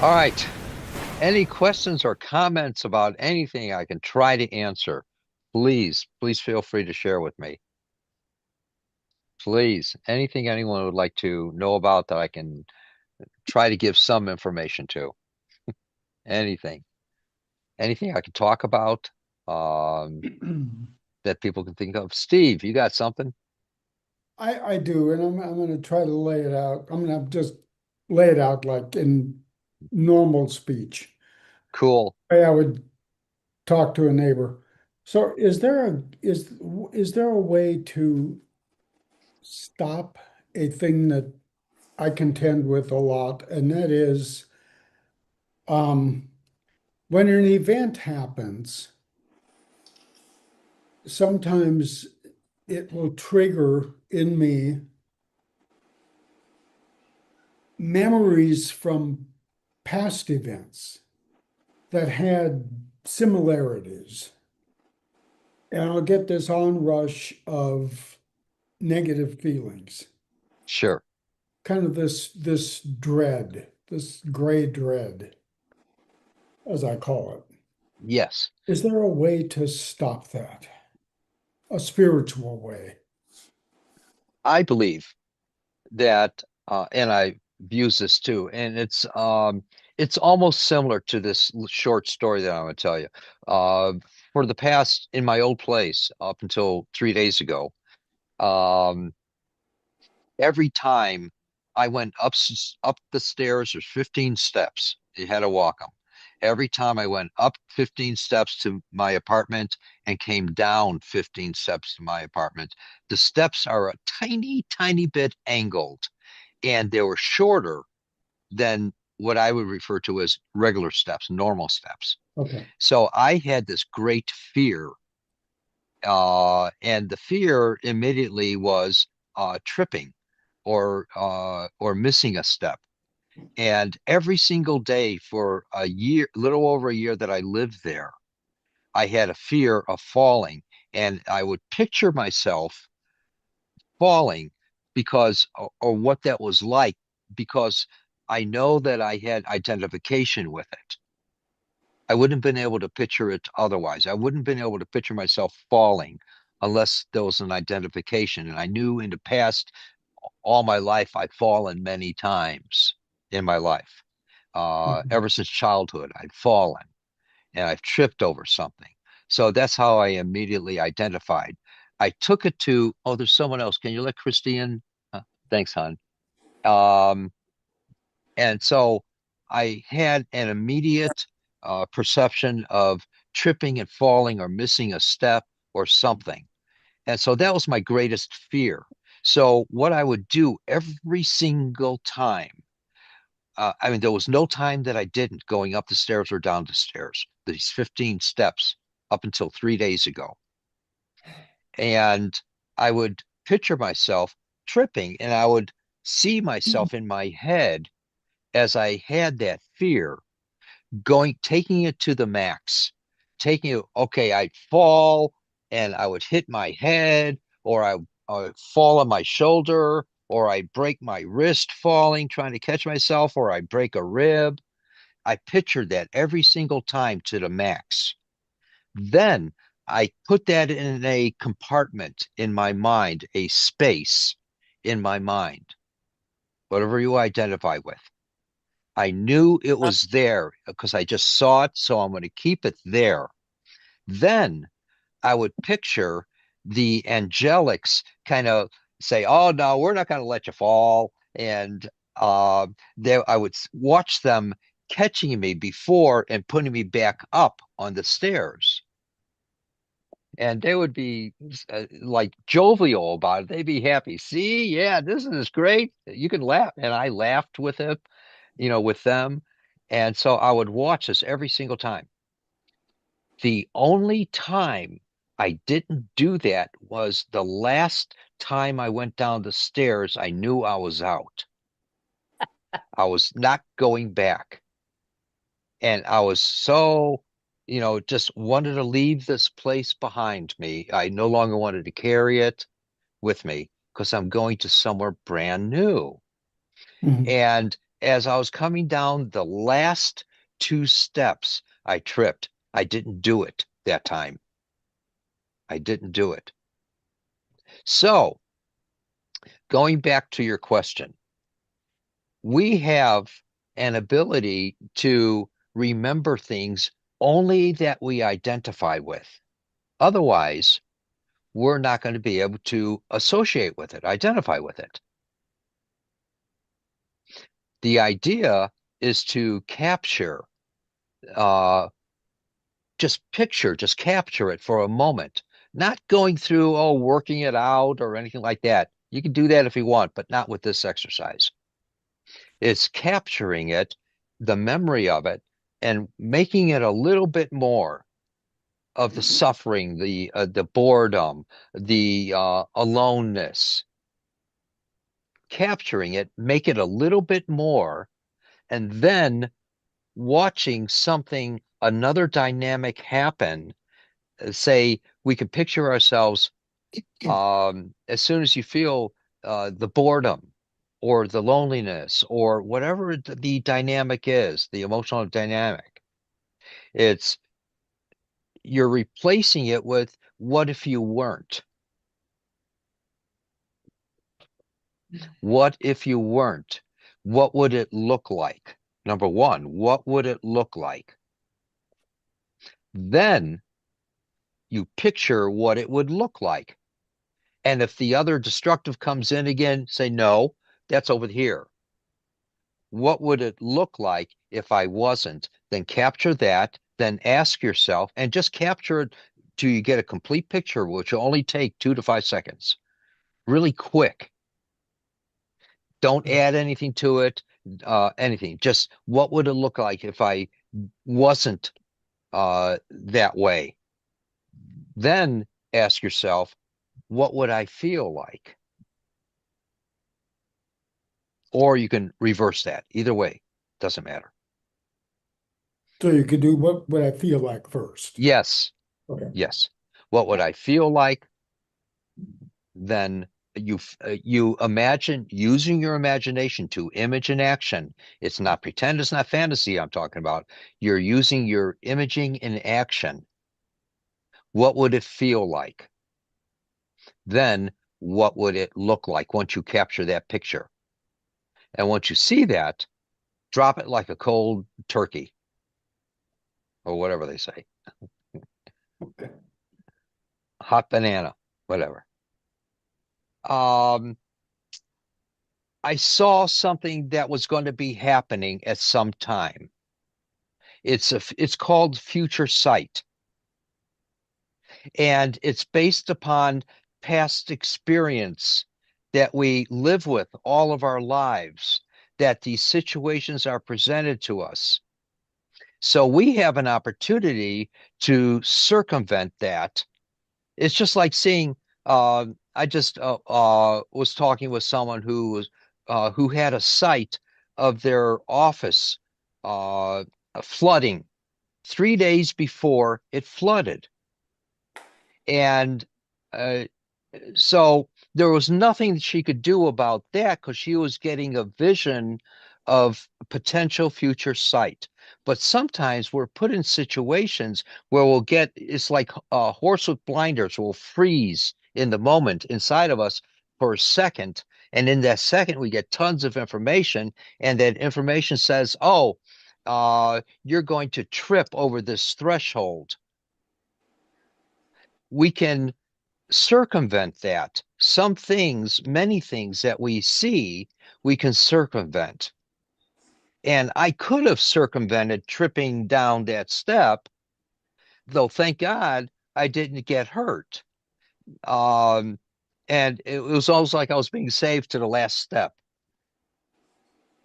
All right. Any questions or comments about anything I can try to answer? Please feel free to share with me. Please, anything anyone would like to know about that I can try to give some information to. Anything, anything I can talk about, um, that people can think of. Steve, you got something? I do, and I'm going to try to lay it out. I'm going to just lay it out like in normal speech, Cool. the way I would talk to a neighbor. So, is there a way to stop a thing that I contend with a lot, and that is um, when an event happens, sometimes it will trigger in me memories from past events that had similarities. And I'll get this onrush of negative feelings, Sure. kind of this dread, this gray dread, as I call it. Yes. Is there a way to stop that? A spiritual way? I believe that, and I use this too, and it's almost similar to this short story that I'm going to tell you. Uh, for the past in my old place up until 3 days ago, um, every time I went up the stairs, there's 15 steps. You had to walk them. Every time I went up 15 steps to my apartment and came down 15 steps to my apartment, the steps are a tiny bit angled and they were shorter than what I would refer to as regular steps, normal steps. Okay. So I had this great fear, and the fear immediately was tripping or missing a step. And every single day for a year, little over a year that I lived there, I had a fear of falling, and I would picture myself falling because or what that was like because I know that I had identification with it. I wouldn't have been able to picture it otherwise. I wouldn't have been able to picture myself falling unless there was an identification. And I knew in the past, all my life, I'd fallen many times in my life. Mhm. Ever since childhood, I'd fallen and I've tripped over something. So that's how I immediately identified. I took it to, oh, there's someone else. Can you let Christine? Thanks, hon. Um, and so I had an immediate perception of tripping and falling or missing a step or something. And so that was my greatest fear. So what I would do every single time, I mean, there was no time that I didn't going up the stairs or down the stairs, these 15 steps up until 3 days ago. And I would picture myself tripping and I would see myself in my head as I had that fear going, taking it to the max, taking it, okay, I'd fall and I would hit my head, or I fall on my shoulder, or I break my wrist falling, trying to catch myself, or I break a rib. I pictured that every single time to the max. Then I put that in a compartment in my mind, a space in my mind, whatever you identify with. I knew it was there because I just saw it, so I'm going to keep it there. Then I would picture the angelics kind of say, "Oh no, we're not going to let you fall," and I would watch them catching me before and putting me back up on the stairs. And they would be like jovial about it. They'd be happy. See, yeah, this is great. You can laugh. And I laughed with it, with them. And so I would watch this every single time. The only time I didn't do that was the last time I went down the stairs. I knew I was out. I was not going back. And I was so, just wanted to leave this place behind me. I no longer wanted to carry it with me because I'm going to somewhere brand new. Mhm. And as I was coming down the last two steps, I tripped. I didn't do it that time. I didn't do it. So, going back to your question, we have an ability to remember things only that we identify with. Otherwise, we're not going to be able to associate with it, identify with it. The idea is to capture, uh, just capture it for a moment, not going through, oh, working it out or anything like that. You can do that if you want, but not with this exercise. It's capturing it, the memory of it, and making it a little bit more of the suffering, the boredom, the aloneness. Capturing it, make it a little bit more, and then watching something, another dynamic happen. Say we could picture ourselves as soon as you feel the boredom or the loneliness or whatever the dynamic is, the emotional dynamic. It's you're replacing it with what if you weren't? What if you weren't? What would it look like? Number one, what would it look like? Then you picture what it would look like. And if the other destructive comes in again, say, no, that's over here. What would it look like if I wasn't? Then capture that, then ask yourself, and just capture it till you get a complete picture, which will only take 2 to 5 seconds. Really quick. Don't add anything to it, anything. Just what would it look like if I wasn't that way? Then ask yourself, what would I feel like? Or you can reverse that. Either way, doesn't matter. So you could do what would I feel like first? Yes, Okay. yes. What would I feel like? Then you imagine using your imagination to image an action. It's not pretend, it's not fantasy I'm talking about. You're using your imaging in action. What would it feel like? Then what would it look like once you capture that picture? And once you see that, drop it like a cold turkey or whatever they say. Okay. Hot banana, whatever. Um, I saw something that was going to be happening at some time. It's called future sight, and it's based upon past experience that we live with all of our lives, that these situations are presented to us. So we have an opportunity to circumvent that. It's just like seeing. I just was talking with someone who had a sight of their office uh, flooding 3 days before it flooded, and uh, so there was nothing that she could do about that because she was getting a vision of potential future sight. But sometimes we're put in situations where we'll get it's like a horse with blinders will freeze in the moment inside of us for a second. And in that second, we get tons of information. And that information says, oh, you're going to trip over this threshold. We can circumvent that. Some things, many things that we see, we can circumvent. And I could have circumvented tripping down that step, though thank God I didn't get hurt. Um, and it was almost like I was being saved to the last step.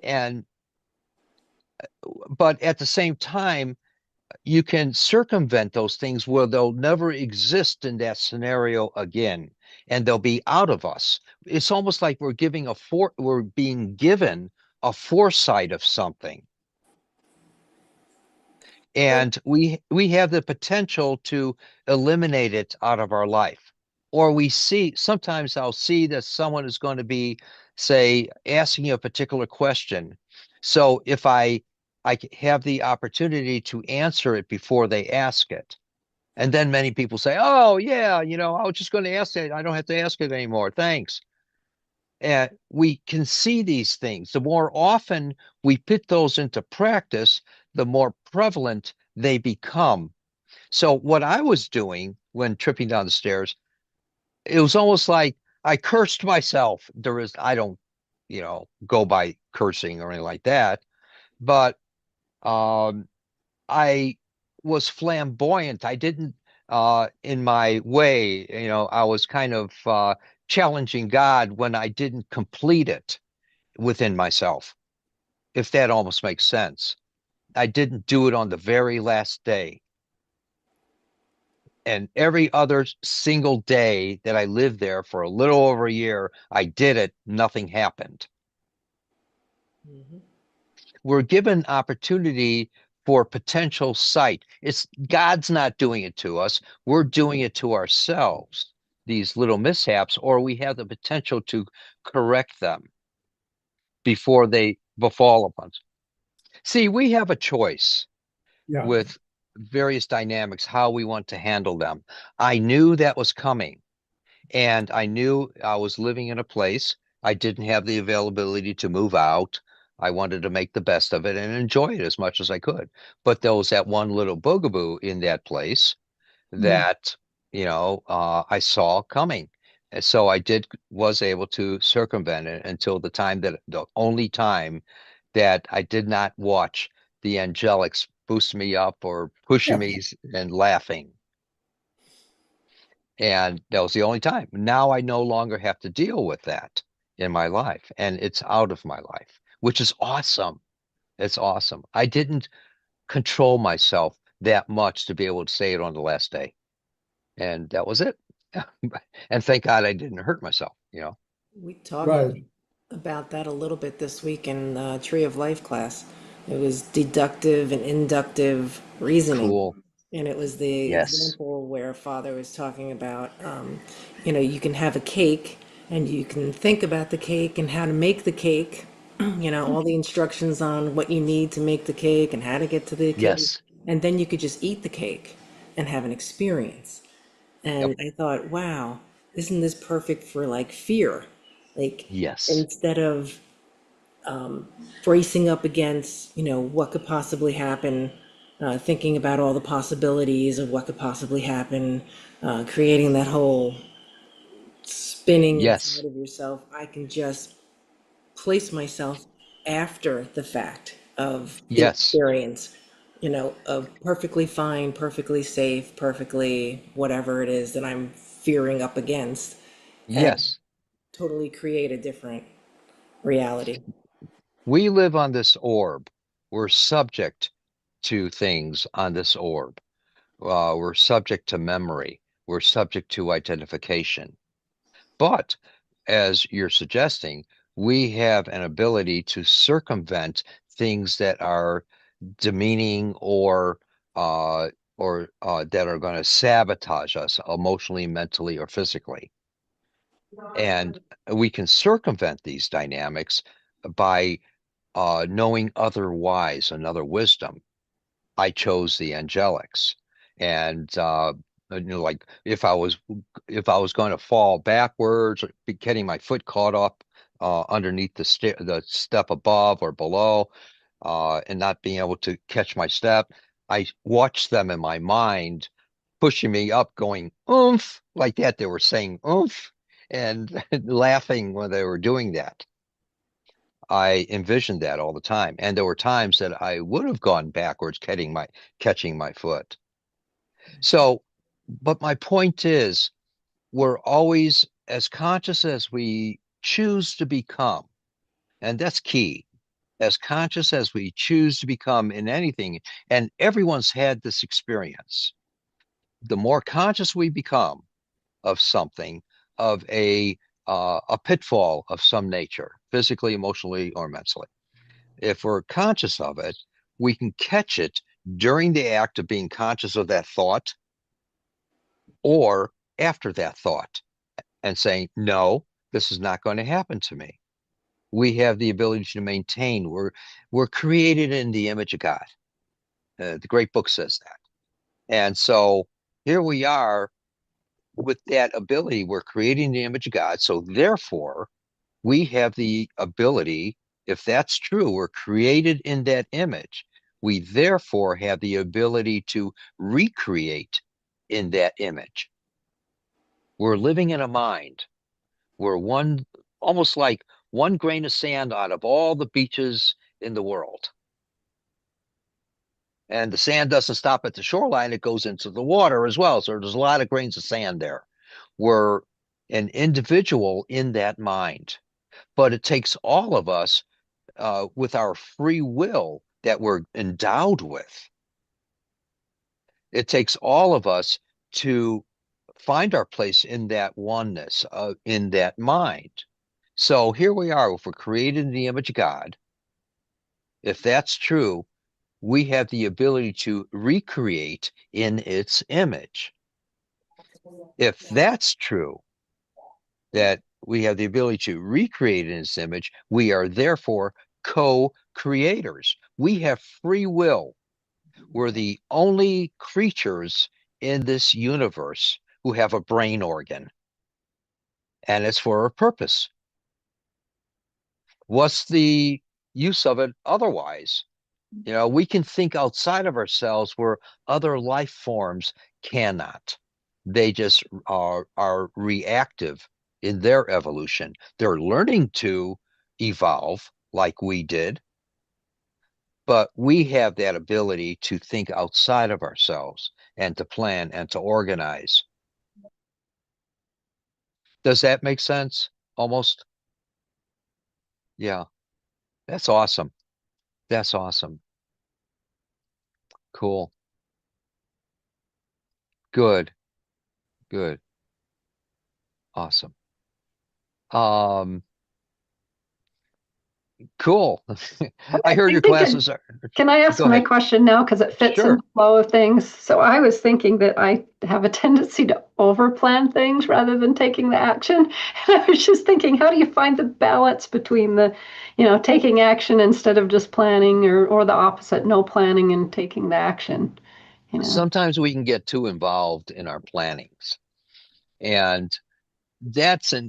And but at the same time, you can circumvent those things where they'll never exist in that scenario again, and they'll be out of us. It's almost like we're being given a foresight of something, and we have the potential to eliminate it out of our life. Or we see sometimes I'll see that someone is going to be say, asking a particular question. So if I have the opportunity to answer it before they ask it. And then many people say, "Oh, yeah, I was just going to ask it. I don't have to ask it anymore. Thanks." And we can see these things. The more often we put those into practice, the more prevalent they become. So what I was doing when tripping down the stairs, it was almost like I cursed myself. I don't, go by cursing or anything like that, but um, I was flamboyant. I didn't, in my way, I was kind of challenging God when I didn't complete it within myself, if that almost makes sense. I didn't do it on the very last day. And every other single day that I lived there for a little over a year, I did it, nothing happened. Hmm. We're given opportunity for potential sight. It's God's not doing it to us. We're doing it to ourselves, these little mishaps, or we have the potential to correct them before they befall upon us. See, we have a choice Yeah. with various dynamics, how we want to handle them. I knew that was coming. And I knew I was living in a place. I didn't have the availability to move out. I wanted to make the best of it and enjoy it as much as I could. But there was that one little bugaboo in that place Mm. that, I saw coming. And so was able to circumvent it until the only time that I did not watch the angelics boost me up or pushing Yeah. me and laughing. And that was the only time. Now I no longer have to deal with that in my life, and it's out of my life, which is awesome. It's awesome. I didn't control myself that much to be able to say it on the last day, and that was it. And thank God I didn't hurt myself. We talked Right. about that a little bit this week in Tree of Life class. It was deductive and inductive reasoning. Cool. And it was the Yes. example where Father was talking about, you can have a cake and you can think about the cake and how to make the cake, all the instructions on what you need to make the cake and how to get to the cake. Yes. And then you could just eat the cake and have an experience. Yep. And I thought, wow, isn't this perfect for like fear? Like Yes. instead of bracing up against, what could possibly happen, thinking about all the possibilities of what could possibly happen, creating that whole spinning inside Yes. of yourself, I can just place myself after the fact of the Yes. experience, of perfectly fine, perfectly safe, perfectly whatever it is that I'm fearing up against, and Yes. totally create a different reality. We live on this orb. We're subject to things on this orb. We're subject to memory. We're subject to identification. But as you're suggesting, we have an ability to circumvent things that are demeaning or that are going to sabotage us emotionally, mentally, or physically. And we can circumvent these dynamics by knowing otherwise, another wisdom. I chose the angelics. And like if I was going to fall backwards or be getting my foot caught up underneath the step above or below, and not being able to catch my step, I watched them in my mind pushing me up, going oomph like that. They were saying oomph and laughing when they were doing that. I envisioned that all the time. And there were times that I would have gone backwards, catching my foot. So, but my point is, we're always as conscious as we choose to become, and that's key. As conscious as we choose to become in anything, and everyone's had this experience. The more conscious we become of something, of a pitfall of some nature, physically, emotionally, or mentally, if we're conscious of it, we can catch it during the act of being conscious of that thought or after that thought and saying, no, this is not going to happen to me. We have the ability to maintain. We're created in the image of God. The great book says that. And so here we are with that ability. We're creating the image of God. So therefore, we have the ability, if that's true, we're created in that image. We therefore have the ability to recreate in that image. We're living in a mind. We're almost like one grain of sand out of all the beaches in the world. And the sand doesn't stop at the shoreline, it goes into the water as well. So there's a lot of grains of sand there. We're an individual in that mind. But it takes all of us with our free will that we're endowed with. It takes all of us to find our place in that oneness, in that mind. So here we are, if we're created in the image of God, if that's true, we have the ability to recreate in its image. If that's true, that we have the ability to recreate in its image, we are therefore co-creators. We have free will. We're the only creatures in this universe who have a brain organ, and it's for a purpose. What's the use of it otherwise? We can think outside of ourselves where other life forms cannot. They just are reactive in their evolution. They're learning to evolve like we did, but we have that ability to think outside of ourselves and to plan and to organize. Does that make sense? Almost? Yeah. That's awesome. That's awesome. Cool. Good. Good. Awesome. Um, cool. I I heard your think thinking, classes are. can I ask Go my ahead. question now? Because it fits in Sure. the flow of things. So I was thinking that I have a tendency to overplan things rather than taking the action. And I was just thinking, how do you find the balance between taking action instead of just planning, or the opposite, no planning and taking the action, you know? Sometimes we can get too involved in our plannings. And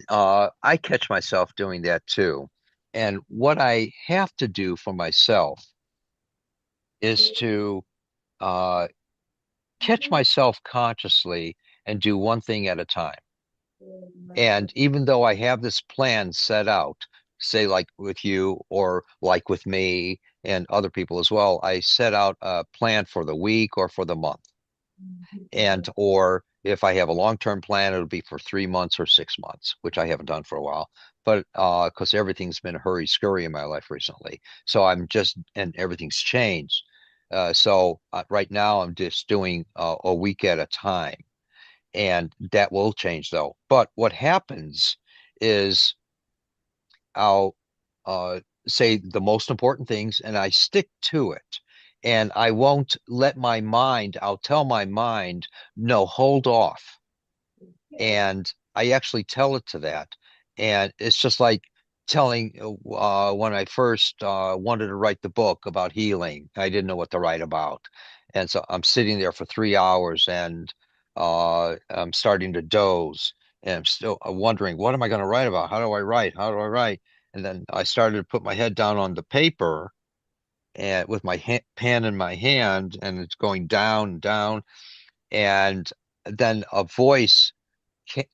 I catch myself doing that too. And what I have to do for myself is to uh, catch myself consciously and do one thing at a time. And even though I have this plan set out, say like with you or like with me and other people as well, I set out a plan for the week or for the month. And or if I have a long-term plan, it'll be for 3 months or 6 months, which I haven't done for a while. But because everything's been hurry scurry in my life recently, so and everything's changed. So right now I'm just doing a week at a time, and that will change though. But what happens is I'll uh, say the most important things and I stick to it. And I won't let I'll tell my mind, no, hold off. And I actually tell it to that. And it's just like telling when I first wanted to write the book about healing, I didn't know what to write about. And so I'm sitting there for 3 hours and I'm starting to doze. And I'm still wondering, what am I going to write about? How do I write? How do I write? And then I started to put my head down on the paper and with my pen in my hand, and it's going down and down. And then a voice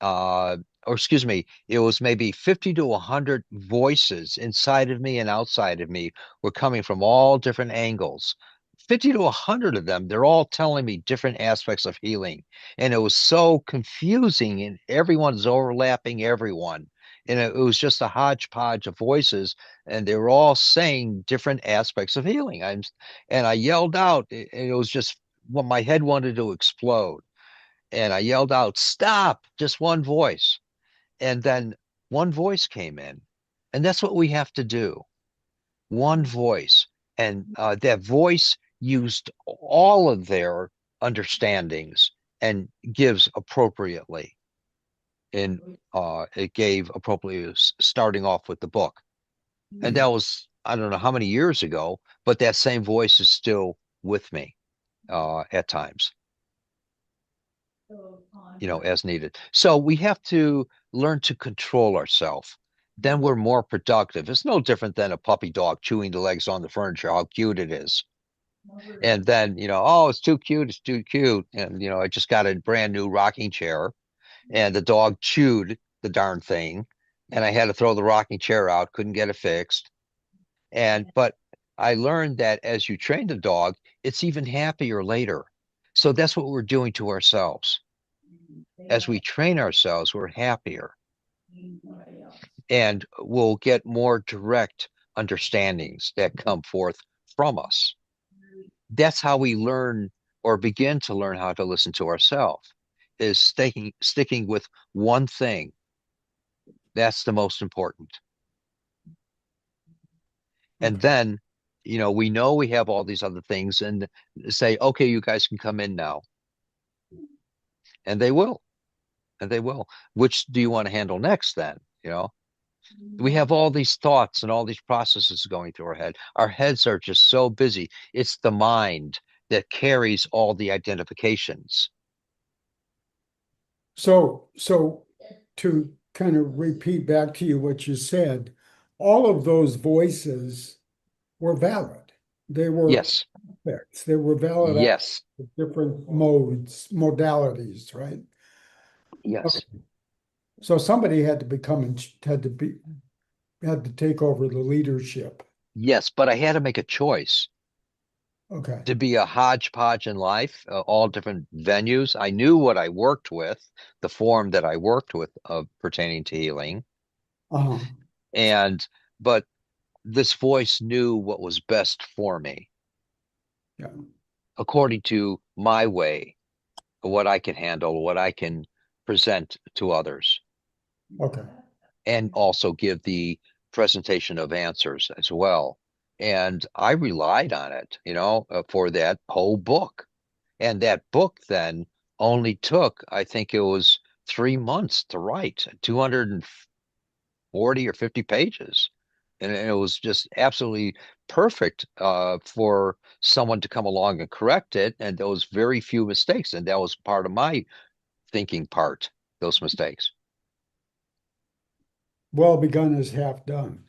uh, or excuse me, it was maybe 50 to 100 voices inside of me and outside of me were coming from all different angles. 50 to 100 of them, they're all telling me different aspects of healing. And it was so confusing, and everyone's overlapping everyone. And it was just a hodgepodge of voices, and they were all saying different aspects of healing. And I yelled out, and it was just when my head wanted to explode. And I yelled out, "Stop!" Just one voice. And then one voice came in. And that's what we have to do. One voice. And that voice used all of their understandings and gives appropriately. And it gave appropriately, starting off with the book. And that was, I don't know how many years ago, but that same voice is still with me at times, as needed. So we have to learn to control ourselves. Then we're more productive. It's no different than a puppy dog chewing the legs on the furniture, how cute it is. And then, oh, it's too cute, it's too cute. And, I just got a brand new rocking chair and the dog chewed the darn thing. And I had to throw the rocking chair out, couldn't get it fixed. But I learned that as you train the dog, it's even happier later. So that's what we're doing to ourselves. As we train ourselves, we're happier and we'll get more direct understandings that come forth from us. That's how we learn or begin to learn how to listen to ourselves, is sticking with one thing. That's the most important. And then, we know we have all these other things and say, okay, you guys can come in now. And they will. And they will. Which do you want to handle next then? We have all these thoughts and all these processes going through our head. Our heads are just so busy. It's the mind that carries all the identifications. So to kind of repeat back to you what you said, all of those voices were valid. They were Yes. aspects. They were valid Yes. at different modes, modalities, right? Yes. Okay. So somebody had to had to take over the leadership. Yes. But I had to make a choice Okay. to be a hodgepodge in life, all different venues. I knew what I worked with, the form that I worked with pertaining to healing. Uh-huh. And, but this voice knew what was best for me Yeah. according to my way, what I can handle, what I can present to others, Okay. and also give the presentation of answers as well. And I relied on it, for that whole book. And that book then only took, I think it was 3 months to write, 240 or 50 pages. And it was just absolutely perfect for someone to come along and correct it. And there was very few mistakes. And that was part of my thinking part, those mistakes. Well begun is half done.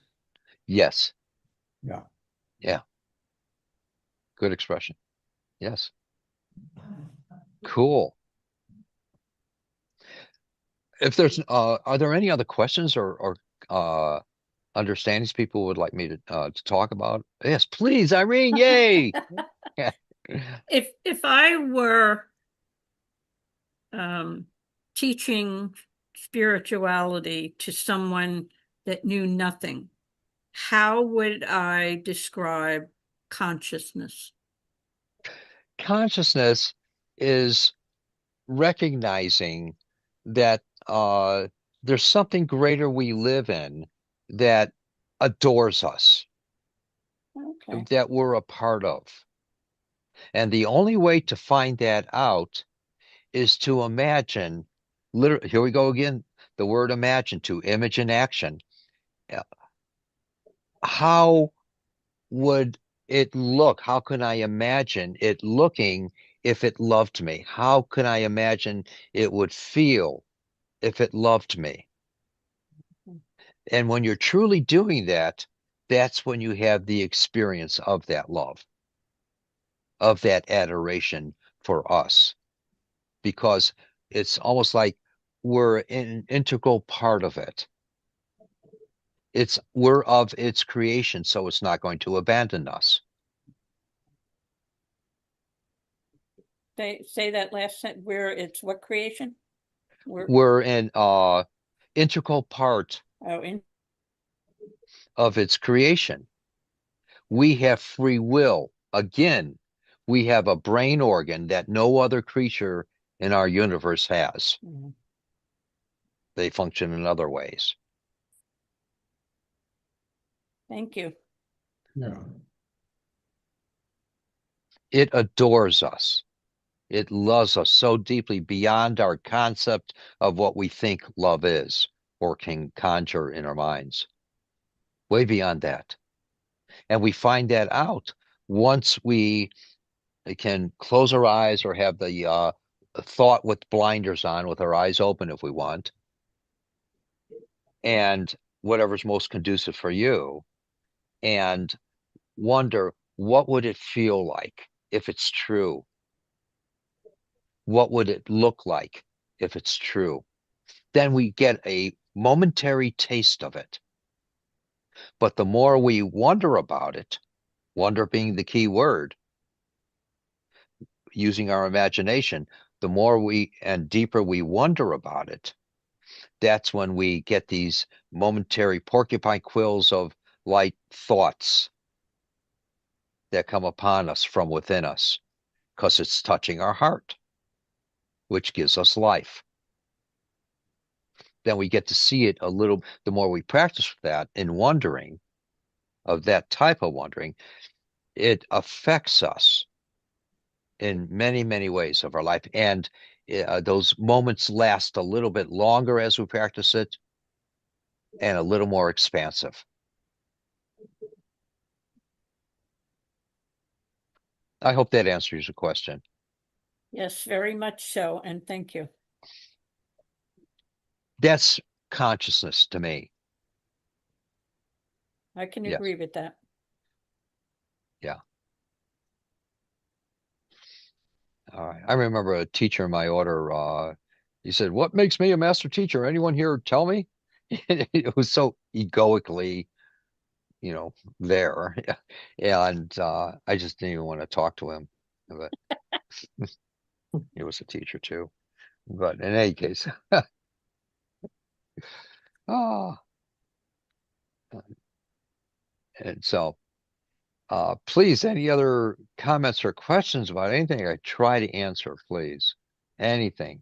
Yes. Yeah. Yeah. Good expression. Yes. Cool. If there's, are there any other questions or understandings people would like me to talk about? Yes, please, Irene. Yay. Yeah. If I were um, teaching spirituality to someone that knew nothing, how would I describe consciousness? Consciousness is recognizing that there's something greater we live in that adores us, Okay. that we're a part of. And the only way to find that out is to imagine, literally, here we go again, the word imagine, to image in action. Uh, How would it look? How can I imagine it looking if it loved me? How can I imagine it would feel if it loved me? And when you're truly doing that, that's when you have the experience of that love, of that adoration for us, because it's almost like we're an integral part of it. We're of its creation, so it's not going to abandon us. Say that last sentence, where it's what creation? We're an integral part Oh, in of its creation. We have free will. Again, we have a brain organ that no other creature in our universe has. Mhm. They function in other ways. Thank you. Yeah. It adores us. It loves us so deeply beyond our concept of what we think love is or can conjure in our minds. way beyond that. And we find that out once we can close our eyes or have the thought with blinders on, with our eyes open if we want, and whatever's most conducive for you, and wonder what would it feel like if it's true? What would it look like if it's true? Then we get a momentary taste of it. But the more we wonder about it, wonder being the key word, using our imagination, the more we and deeper we wonder about it, that's when we get these momentary porcupine quills of light thoughts that come upon us from within us, because it's touching our heart, which gives us life. Then we get to see it a little, the more we practice that in wondering, of that type of wondering, it affects us in many, many ways of our life. And those moments last a little bit longer as we practice it and a little more expansive. I hope that answers your question. Yes, very much so. And thank you. That's consciousness to me. I can Yes. agree with that. Yeah. All right. I remember a teacher in my order, he said, "What makes me a master teacher? Anyone here tell me?" It was so egoically, there. And I just didn't even want to talk to him. But he was a teacher too. But in any case, ah, and so please, any other comments or questions about anything I try to answer, please. Anything.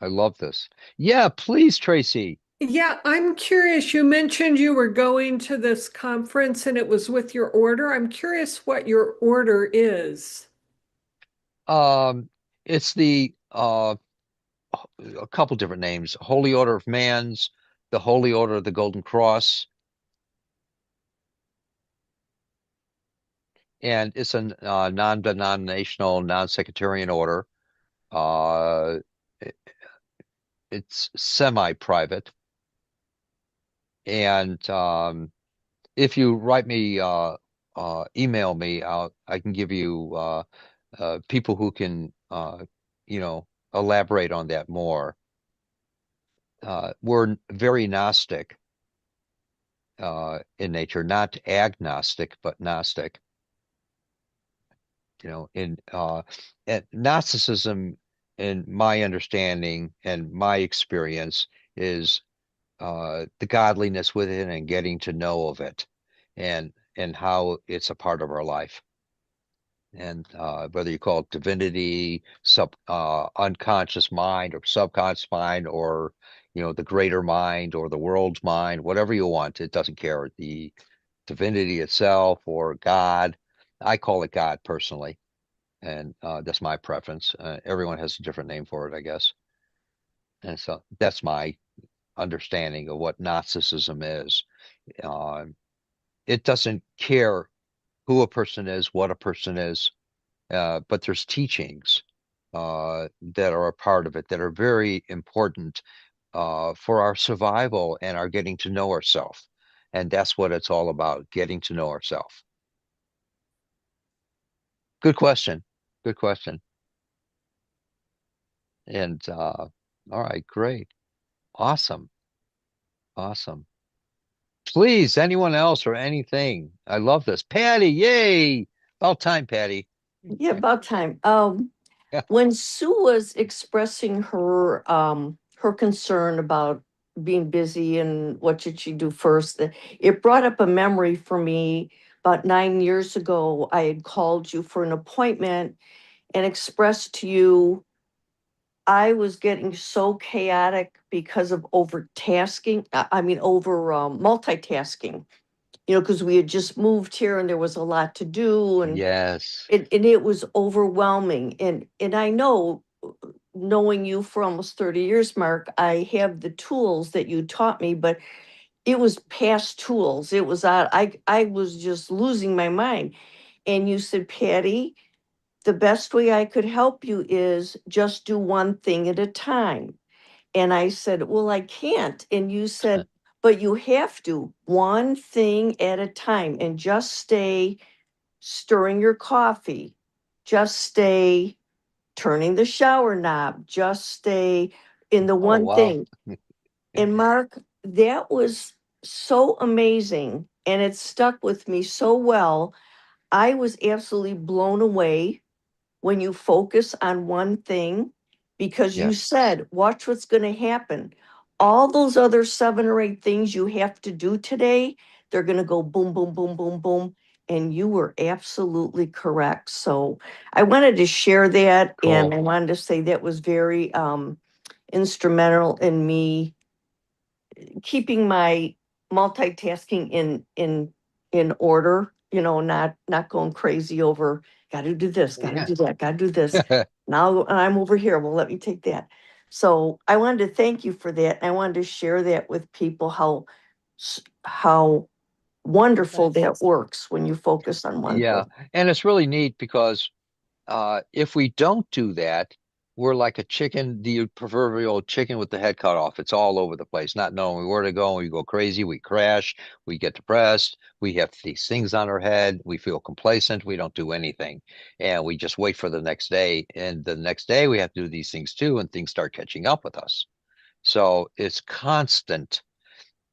I love this. Yeah, please, Tracy. Yeah, I'm curious. You mentioned you were going to this conference and it was with your order. I'm curious what your order is. It's the a couple different names: Holy Order of Man's, the Holy Order of the Golden Cross, and it's a non-denominational, non-sectarian order. Uh, it- it's semi-private, and if you write me, email me out, I can give you people who can, elaborate on that more. We're very Gnostic in nature, not agnostic, but Gnostic. And Gnosticism, in my understanding and my experience, is the godliness within and getting to know of it, and how it's a part of our life. And whether you call it divinity, unconscious mind, or subconscious mind, or the greater mind, or the world's mind, whatever you want, it doesn't care. The divinity itself or God, I call it God personally, and that's my preference. Everyone has a different name for it, I guess. And so that's my understanding of what Gnosticism is. Uh, it doesn't care who a person is, what a person is. But there's teachings that are a part of it that are very important for our survival and our getting to know ourselves. And that's what it's all about, getting to know ourselves. Good question. Good question. And all right, great. Awesome. Awesome. Please, anyone else or anything? I love this. Patty, yay! About time, Patty. Yeah, about time. When Sue was expressing her concern about being busy and what should she do first, it brought up a memory for me. About 9 years ago, I had called you for an appointment and expressed to you I was getting so chaotic because of overtasking. I mean, over multitasking. Because we had just moved here and there was a lot to do, and Yes. it was overwhelming. And I know, knowing you for almost 30 years, Mark, I have the tools that you taught me, but it was past tools. It was I was just losing my mind. And you said, Patty, the best way I could help you is just do one thing at a time. And I said, well, I can't. And you said, but you have to, one thing at a time, and just stay stirring your coffee, just stay turning the shower knob, just stay in the Oh, one wow. thing. And Mark, that was so amazing. And it stuck with me so well. I was absolutely blown away when you focus on one thing, because you Yes. said, watch what's going to happen. All those other 7 or 8 things you have to do today, they're going to go boom, boom, boom, boom, boom. And you were absolutely correct. So I wanted to share that. And Cool. I wanted to say that was very instrumental in me keeping my multitasking in order, not going crazy over, gotta do this, gotta Yeah. do that, gotta do this. Now I'm over here. Well, let me take that. So I wanted to thank you for that. And I wanted to share that with people, how wonderful that works when you focus on one Yeah. thing. And it's really neat because if we don't do that, we're like a chicken, the proverbial chicken with the head cut off. It's all over the place, not knowing where to go. We go crazy, we crash, we get depressed, we have these things on our head, we feel complacent, we don't do anything. And we just wait for the next day. And the next day we have to do these things too, and things start catching up with us. So it's constant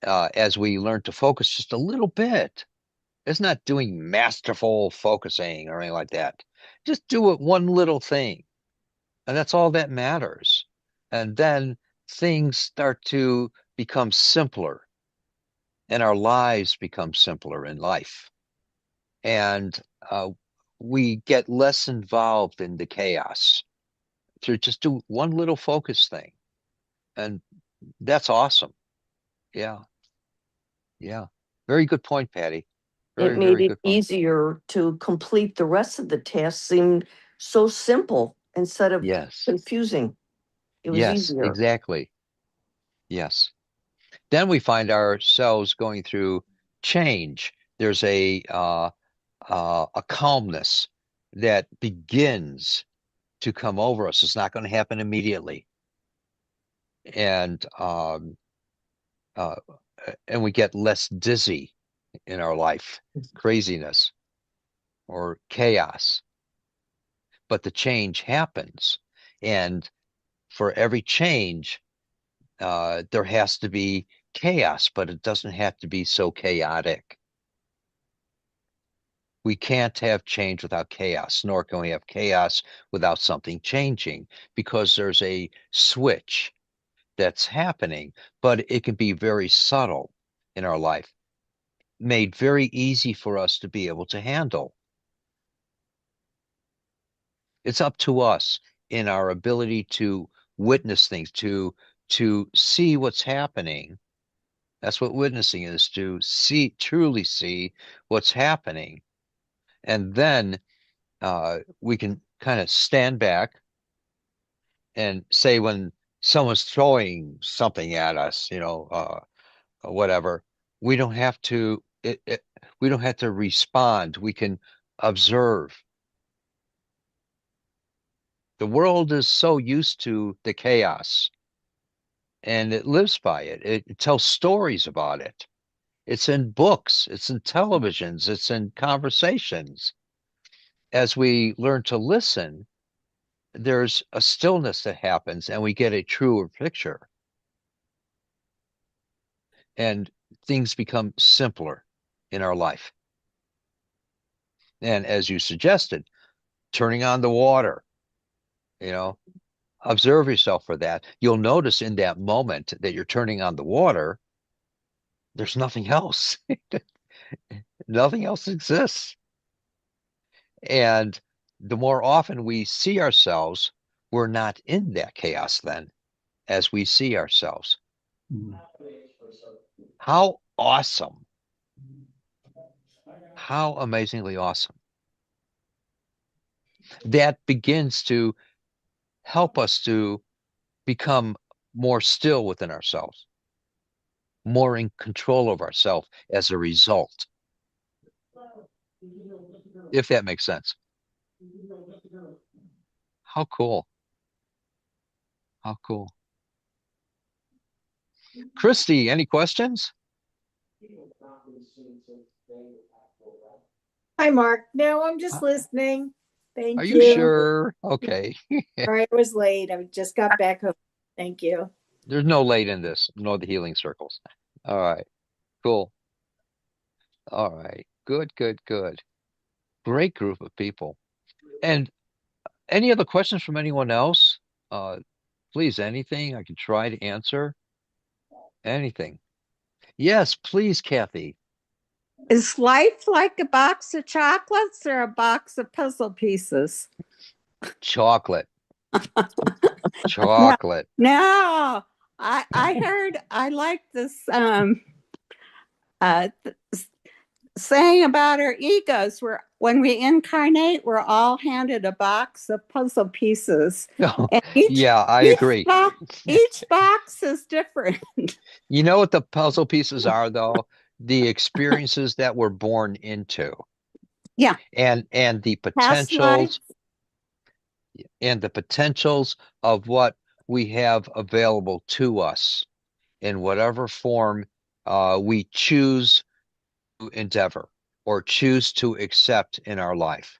as we learn to focus just a little bit. It's not doing masterful focusing or anything like that. Just do it one little thing, and that's all that matters. And then things start to become simpler, and our lives become simpler in life. And we get less involved in the chaos to just do one little focus thing. And that's awesome. Yeah. Yeah. Very good point, Patty. It Very, made very it good point. easier to complete the rest of the tasks, seemed so simple instead of Yes. confusing. It was Yes, easier. exactly. Yes. Then we find ourselves going through change. There's a calmness that begins to come over us. It's not going to happen immediately, and uh, and we get less dizzy in our life, craziness or chaos. But the change happens, and for every change, there has to be chaos, but it doesn't have to be so chaotic. We can't have change without chaos, nor can we have chaos without something changing, because there's a switch that's happening, but it can be very subtle in our life, made very easy for us to be able to handle. It's up to us in our ability to witness things, to see what's happening. That's what witnessing is, to see, truly see what's happening. And then we can kind of stand back and say when someone's throwing something at us, whatever, we don't have to we don't have to respond. We can observe. The world is so used to the chaos and it lives by it. It tells stories about it. It's in books, it's in televisions, it's in conversations. As we learn to listen, there's a stillness that happens and we get a truer picture and things become simpler in our life. And as you suggested, turning on the water, you know, observe yourself for that. You'll notice in that moment that you're turning on the water, there's nothing else. Nothing else exists. And the more often we see ourselves, we're not in that chaos then as we see ourselves. How awesome. How amazingly awesome. That begins to help us to become more still within ourselves. more in control of ourselves as a result, if that makes sense. How cool. How cool. Christy, any questions? Hi, Mark. No, I'm Uh, just listening. Are Thank you you. sure? Okay. Sorry I was late. I just got back home. Thank you. There's no late in this, nor the healing circles. All right. Cool. All right. Good, good, good. Great group of people. And any other questions from anyone else? Please, anything I can try to answer. Anything. Yes, please, Kathy. Is life like a box of chocolates or a box of puzzle pieces? Chocolate. No, Chocolate. no. I heard I like this uh saying about our egos. Where when we incarnate, we're all handed a box of puzzle pieces, and Yeah, I each agree. box each box is different. You know what the puzzle pieces are, though? The experiences that we're born into Yeah, and past life. the potentials of what we have available to us in whatever form we choose to endeavor or choose to accept in our life.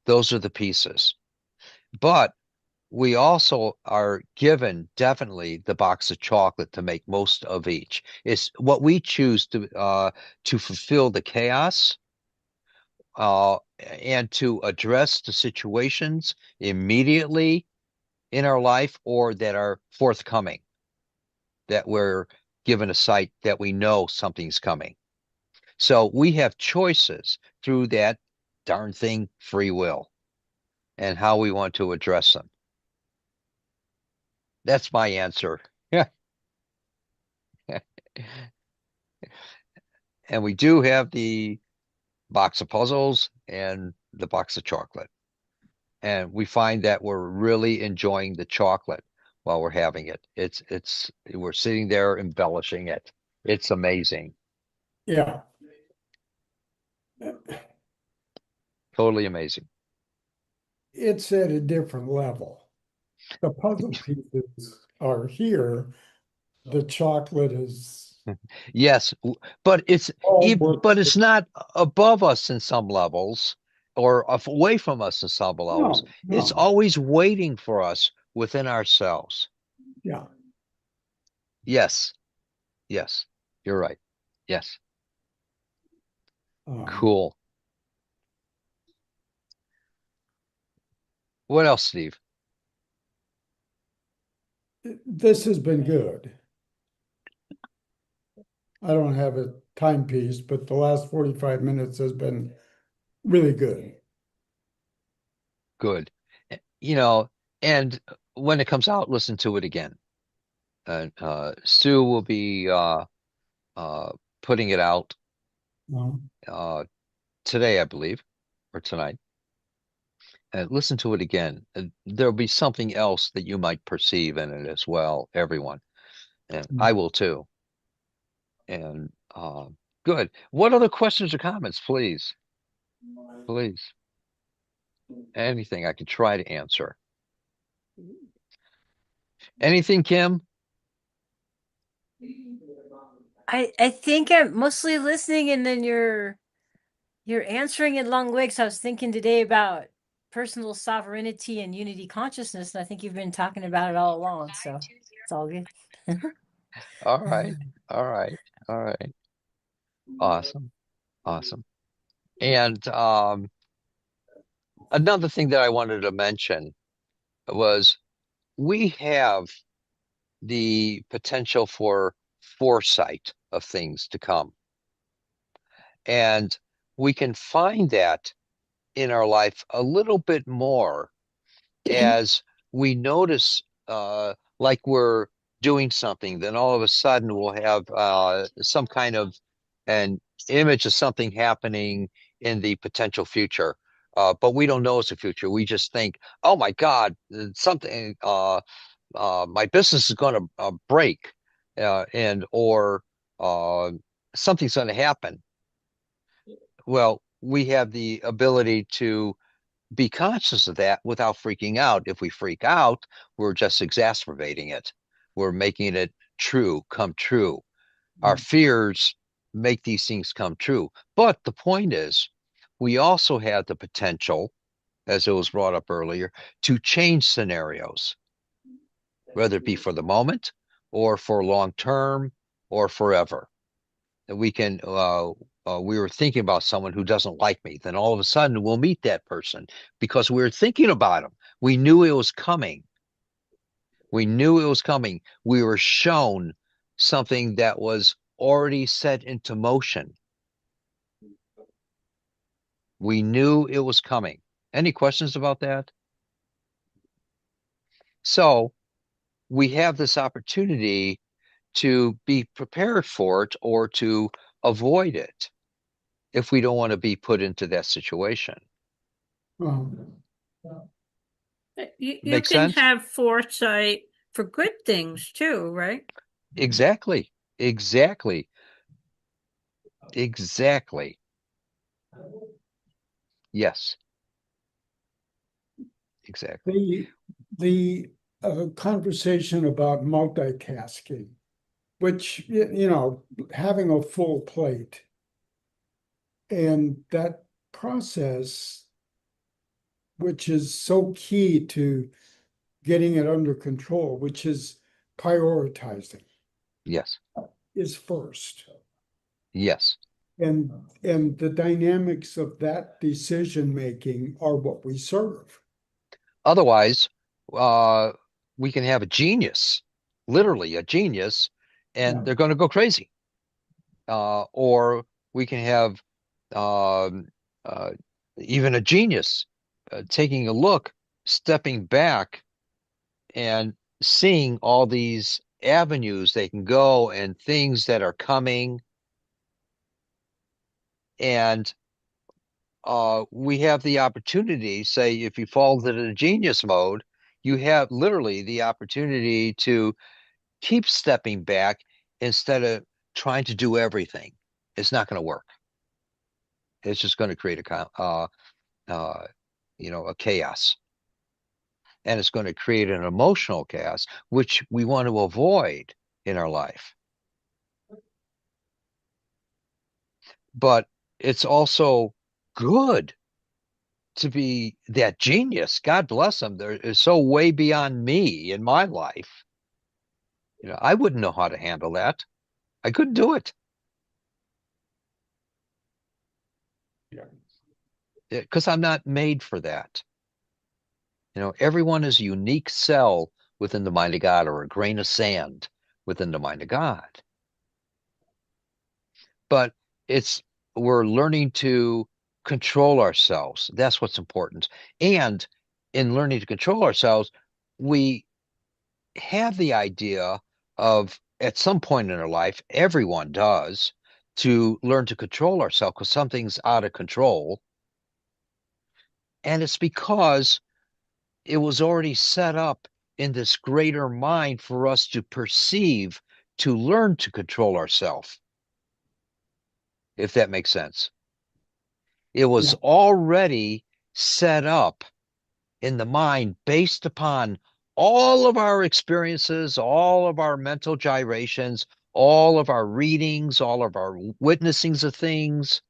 Those are the pieces. But we also are given definitely the box of chocolate to make most of each. It's what we choose to fulfill the chaos and to address the situations immediately in our life or that are forthcoming, that we're given a sight that we know something's coming. So we have choices through that darn thing, free will, and how we want to address them. That's my answer. Yeah. And we do have the box of puzzles and the box of chocolate. And we find that we're really enjoying the chocolate while we're having it. We're sitting there embellishing it. It's amazing. Yeah. Totally amazing. It's at a different level. The puzzle pieces are here. The chocolate is Yes, but all work. but it's not above us in some levels or away from us in some levels. No, It's no. always waiting for us within ourselves. Yeah. Yes, yes, you're right. Yes, Um, cool. What else, Steve? this has been good. I don't have a timepiece, but the last 45 minutes has been really good. Good. You know, and when it comes out, listen to it again. Sue will be uh, putting it out Um, uh, today, I believe, or tonight. And listen to it again. There'll be something else that you might perceive in it as well, everyone. And I will too. And good. What other questions or comments, please? Please. Anything I can try to answer. Anything, Kim? I think I'm mostly listening and then you're answering in long ways. I was thinking today about personal sovereignty and unity consciousness, and I think you've been talking about it all along, so it's all good. All right. All right. All right. Awesome. Awesome. And another thing that I wanted to mention was we have the potential for foresight of things to come. And we can find that in our life a little bit more as we notice, like we're doing something, then all of a sudden we'll have some kind of an image of something happening in the potential future. But we don't know it's the future. We just think, oh my God, something, my business is going to break, and or something's going to happen. Well, we have the ability to be conscious of that without freaking out. If we freak out, we're just exacerbating it. We're making it come true. Our fears make these things come true. But the point is, we also have the potential, as it was brought up earlier, to change scenarios, whether it be for the moment or for long term or forever. We can we were thinking about someone who doesn't like me, then all of a sudden we'll meet that person because we were thinking about him. We knew it was coming. We knew it was coming. We were shown something that was already set into motion. We knew it was coming. Any questions about that? So we have this opportunity to be prepared for it or to avoid it if we don't want to be put into that situation. Um, You Make can sense? have foresight for good things too, right? Exactly. Exactly. Exactly. Yes. Exactly. the conversation about multitasking, which, you know, having a full plate, and that process, which is so key to getting it under control, which is prioritizing, Yes. is first. Yes. And and the dynamics of that decision making are what we serve. Otherwise, uh, we can have a genius, literally a genius, and Yeah. they're going to go crazy. Or we can have um, uh, even a genius taking a look, stepping back, and seeing all these avenues they can go and things that are coming. And we have the opportunity, say, if you fall into the genius mode, you have literally the opportunity to keep stepping back instead of trying to do everything. It's not going to work. It's just going to create uh, a chaos, and it's going to create an emotional chaos, which we want to avoid in our life. But it's also good to be that genius. God bless them. They're so way beyond me in my life. I wouldn't know how to handle that. I couldn't do it. Yeah. Because I'm not made for that. Everyone is a unique cell within the mind of God, or a grain of sand within the mind of God. But we're learning to control ourselves. That's what's important. And in learning to control ourselves, we have the idea of, at some point in our life, everyone does, to learn to control ourselves because something's out of control. And it's because it was already set up in this greater mind for us to perceive, to learn to control ourselves, if that makes sense. It was Yeah. already set up in the mind based upon all of our experiences, all of our mental gyrations, all of our readings, all of our witnessings of things,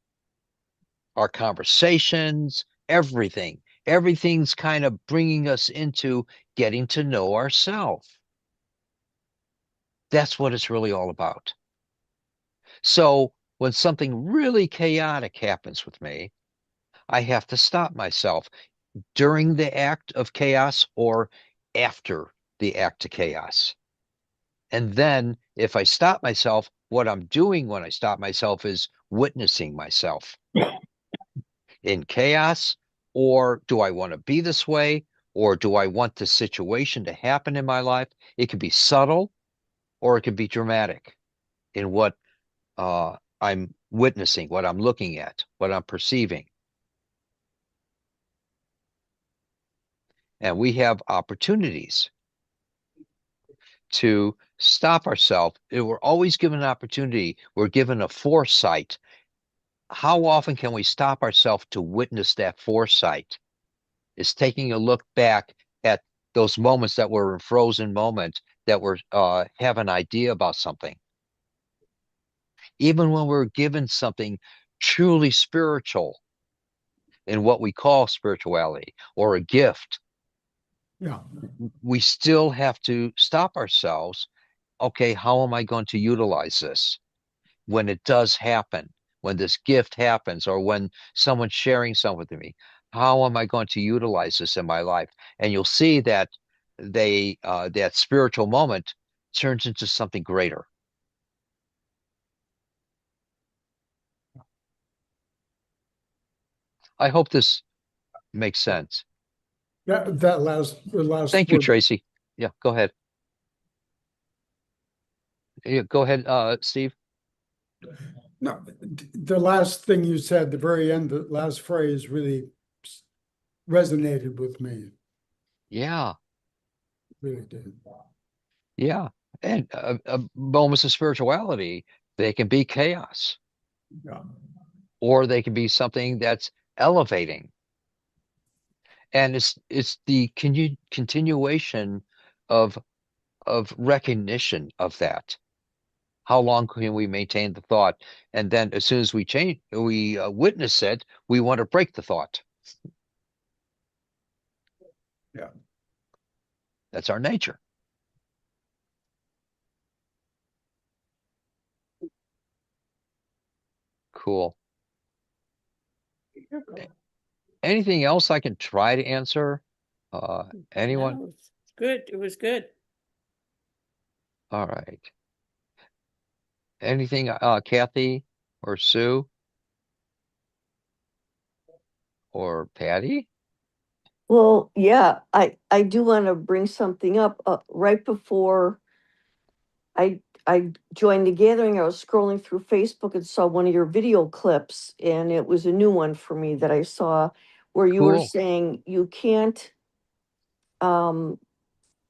our conversations, everything. Everything's kind of bringing us into getting to know ourselves. That's what it's really all about. So when something really chaotic happens with me, I have to stop myself during the act of chaos or after the act of chaos. And then if I stop myself, what I'm doing when I stop myself is witnessing myself in chaos. Or do I want to be this way? Or do I want this situation to happen in my life? It could be subtle or it could be dramatic in what I'm witnessing, what I'm looking at, what I'm perceiving. And we have opportunities to stop ourselves. We're always given an opportunity. We're given a foresight. How often can we stop ourselves to witness that foresight? It's taking a look back at those moments that were in frozen moment that were have an idea about something. Even when we're given something truly spiritual in what we call spirituality or a gift, Yeah. we still have to stop ourselves. Okay, how am I going to utilize this when it does happen, when this gift happens, or when someone's sharing something with me? How am I going to utilize this in my life? And you'll see that that spiritual moment turns into something greater. I hope this makes sense. That last Thank you, word. Tracy. Yeah, go ahead. Yeah, go ahead, Steve. No, the last thing you said, the very end, the last phrase really resonated with me. Yeah, Really did. yeah. And moments of spirituality, they can be chaos, Yeah. or they can be something that's elevating. And it's the continuation of recognition of that. How long can we maintain the thought? And then as soon as we witness it, we want to break the thought. Yeah. That's our nature. Cool. Anything else I can try to answer? Anyone? No, it's good. It was good. All right. Anything, Kathy or Sue or Patty? Well, yeah, I do want to bring something up. Right before I joined the gathering, I was scrolling through Facebook and saw one of your video clips, and it was a new one for me that I saw where you were Cool. saying um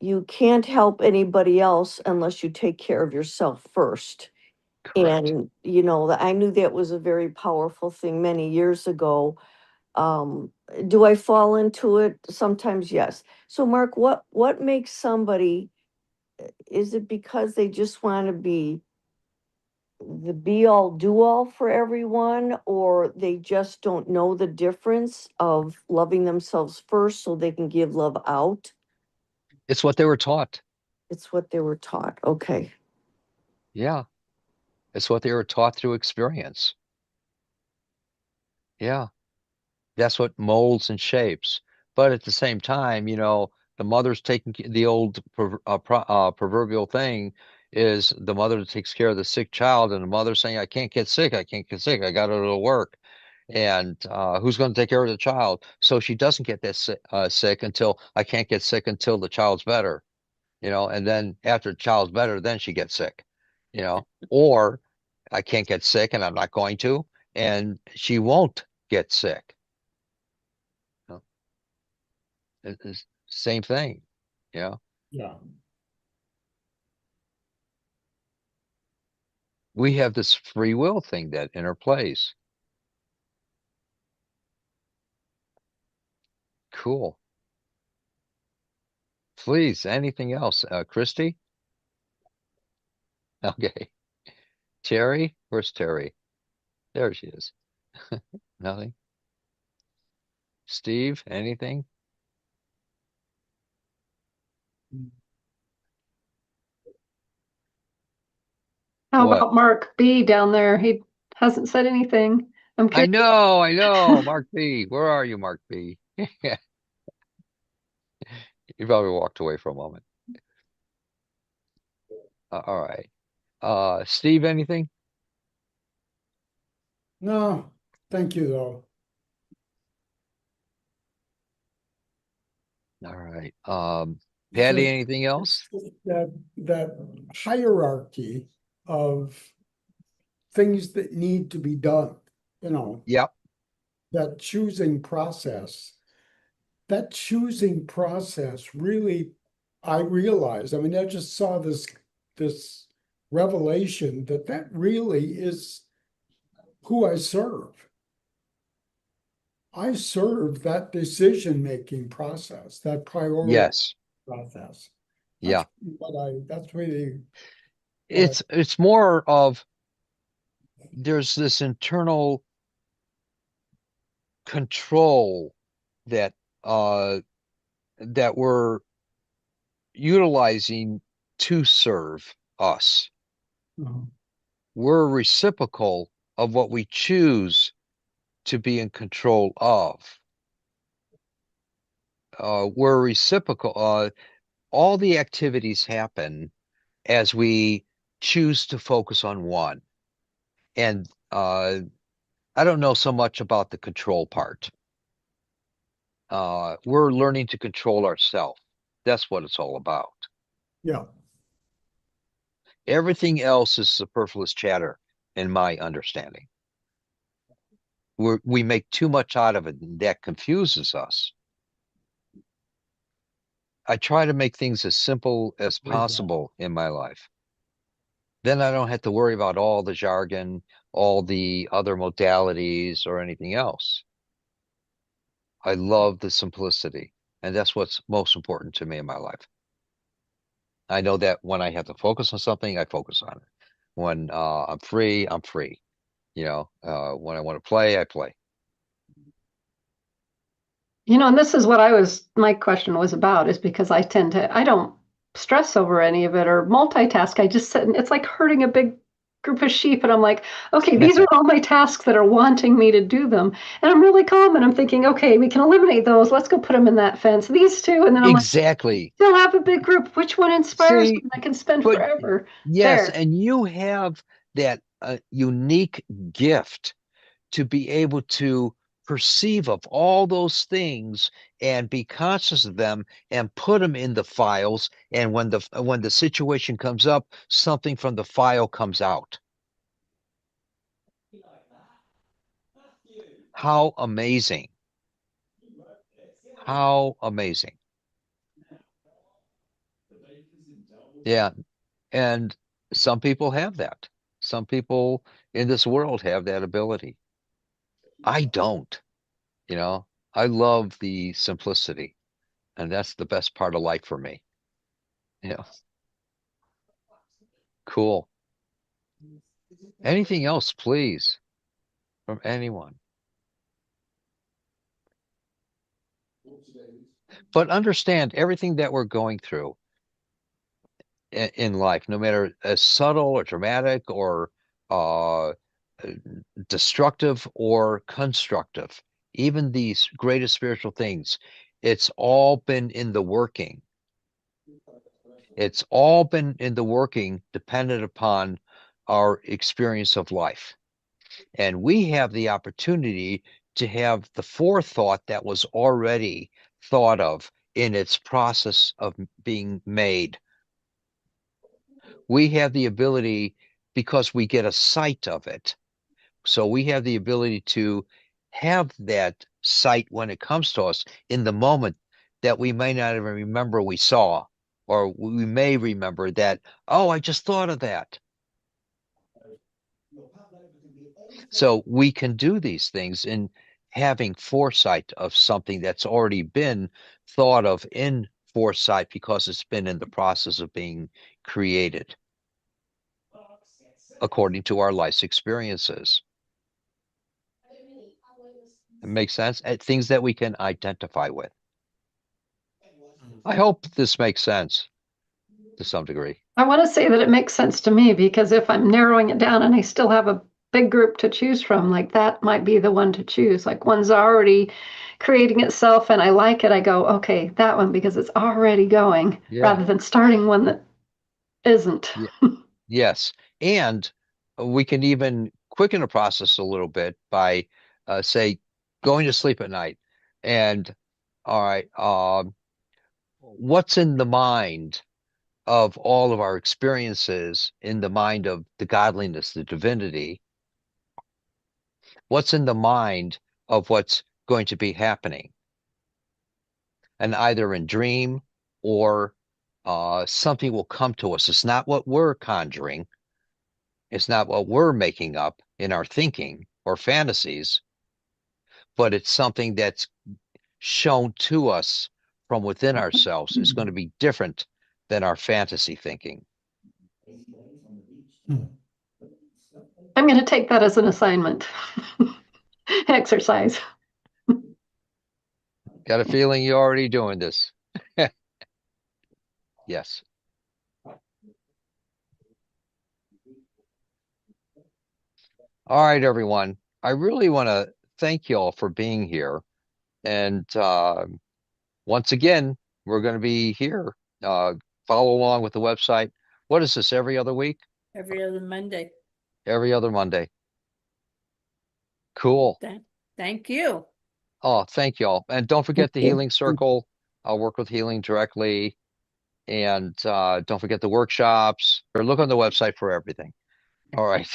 you can't help anybody else unless you take care of yourself first. Correct. And I knew that was a very powerful thing many years ago. Do I fall into it? Sometimes, yes. So Mark, what makes somebody, is it because they just want to be the be all do all for everyone, or they just don't know the difference of loving themselves first so they can give love out? It's what they were taught. It's what they were taught. Okay. Yeah. It's what they were taught through experience. Yeah. That's what molds and shapes. But at the same time, the mother's taking the old proverbial thing is the mother that takes care of the sick child, and the mother saying, "I can't get sick. I can't get sick. I got to go to work." And who's going to take care of the child? So she doesn't get that sick until I can't get sick until the child's better, and then after the child's better, then she gets sick, or I can't get sick and I'm not going to, and she won't get sick. It's same thing, you know. Yeah. We have this free will thing that interplays. Cool. Please, anything else? Christy? Okay. Terry? Where's Terry? There she is. Nothing. Steve, anything? How What? about Mark B down there? He hasn't said anything. I'm I curious. know, I know. Mark B. Where are you, Mark B? You probably walked away for a moment. All right. Steve, anything? No, thank you though. All right. It's Patty, just anything else? that hierarchy of things that need to be done, Yep. that choosing process. That choosing process really I realized, I mean, I just saw this revelation that really is who I serve. I serve that decision-making process, that priority Yes. process. Yeah. That's really what It's more of there's this internal control that uh that we're utilizing to serve us. We're reciprocal of what we choose to be in control of. We're reciprocal. All the activities happen as we choose to focus on one. And I don't know so much about the control part. We're learning to control ourselves. That's what it's all about. yeah. Everything else is superfluous chatter, in my understanding. We make too much out of it, and that confuses us. I try to make things as simple as possible in my life. Then I don't have to worry about all the jargon, all the other modalities, or anything else. I love the simplicity, and that's what's most important to me in my life. I know that when I have to focus on something, I focus on it. When I'm free, I'm free. When I want to play, I play. And this is what my question was about, is because I don't stress over any of it or multitask. I just sit and it's like herding a big group of sheep. And I'm like, okay, these are all my tasks that are wanting me to do them. And I'm really calm and I'm thinking, okay, we can eliminate those. Let's go put them in that fence. These two. And then I'm like, Exactly. still have a big group. Which one inspires See, me? I can spend but forever yes, there. and you have that unique gift to be able to perceive of all those things and be conscious of them and put them in the files. And when the situation comes up, something from the file comes out. How amazing. How amazing. Yeah. And some people have that. Some people in this world have that ability. I don't, you know. I love the simplicity, and that's the best part of life for me. Yeah. Cool. Anything else, please, from anyone. But understand everything that we're going through in life, no matter as subtle or dramatic or uh, destructive or constructive, even these greatest spiritual things, it's all been in the working. It's all been in the working dependent upon our experience of life. And we have the opportunity to have the forethought that was already thought of in its process of being made. We have the ability, because we get a sight of it. So we have the ability to have that sight when it comes to us in the moment that we may not even remember we saw, or we may remember that, oh, I just thought of that. So we can do these things in having foresight of something that's already been thought of in foresight because it's been in the process of being created according to our life's experiences. It makes sense? Things that we can identify with. I hope this makes sense to some degree. I want to say that it makes sense to me, because if I'm narrowing it down and I still have a big group to choose from, like that might be the one to choose. Like one's already creating itself and I like it, I go, okay, that one, because it's already going, Yeah. rather than starting one that isn't. Yeah. Yes. And we can even quicken the process a little bit by, say, going to sleep at night. And, all right, what's in the mind of all of our experiences, in the mind of the godliness, the divinity? What's in the mind of what's going to be happening? And either in dream or something will come to us. It's not what we're conjuring. It's not what we're making up in our thinking or fantasies, but it's something that's shown to us from within ourselves. It's going to be different than our fantasy thinking. I'm going to take that as an assignment. Exercise. Got a feeling you're already doing this. Yes. All right, everyone. I really want to thank you all for being here. And once again, we're going to be here. Follow along with the website. What is this, every other week? Every other Monday. Every other Monday. Cool. Thank you. Oh, thank you all. And don't forget the Okay. Healing Circle. I'll work with healing directly. And don't forget the workshops. Or look on the website for everything. All right.